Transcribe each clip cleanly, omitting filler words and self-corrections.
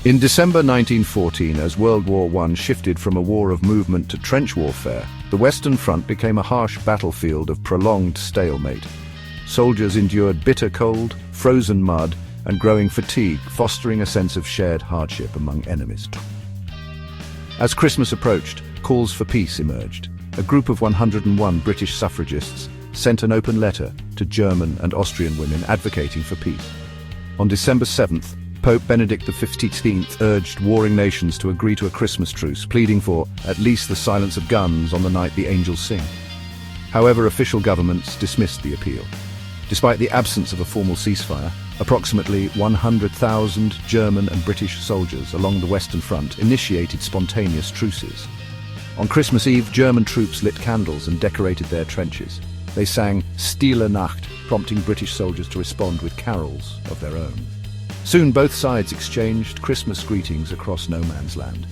In December 1914, as World War I shifted from a war of movement to trench warfare, the Western Front became a harsh battlefield of prolonged stalemate. Soldiers endured bitter cold, frozen mud, and growing fatigue, fostering a sense of shared hardship among enemies. As Christmas approached, calls for peace emerged. A group of 101 British suffragists sent an open letter to German and Austrian women advocating for peace. On December 7th, Pope Benedict XV urged warring nations to agree to a Christmas truce, pleading for at least the silence of guns on the night the angels sing. However, official governments dismissed the appeal. Despite the absence of a formal ceasefire, approximately 100,000 German and British soldiers along the Western Front initiated spontaneous truces. On Christmas Eve, German troops lit candles and decorated their trenches. They sang Stille Nacht, prompting British soldiers to respond with carols of their own. Soon both sides exchanged Christmas greetings across no man's land.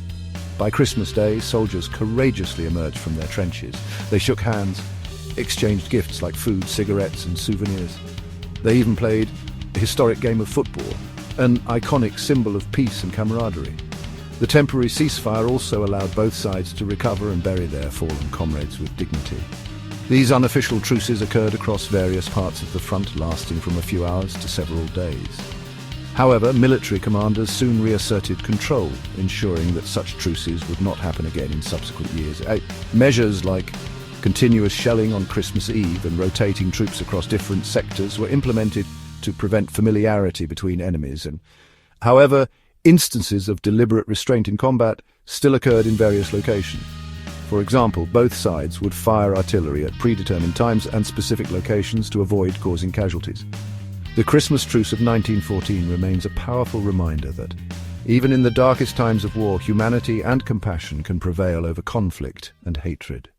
By Christmas Day, soldiers courageously emerged from their trenches. They shook hands, exchanged gifts like food, cigarettes, and souvenirs. They even played a historic game of football, an iconic symbol of peace and camaraderie. The temporary ceasefire also allowed both sides to recover and bury their fallen comrades with dignity. These unofficial truces occurred across various parts of the front, lasting from a few hours to several days. However, military commanders soon reasserted control, ensuring that such truces would not happen again in subsequent years. Measures like continuous shelling on Christmas Eve and rotating troops across different sectors were implemented to prevent familiarity between enemies. However, instances of deliberate restraint in combat still occurred in various locations. For example, both sides would fire artillery at predetermined times and specific locations to avoid causing casualties. The Christmas Truce of 1914 remains a powerful reminder that, even in the darkest times of war, humanity and compassion can prevail over conflict and hatred.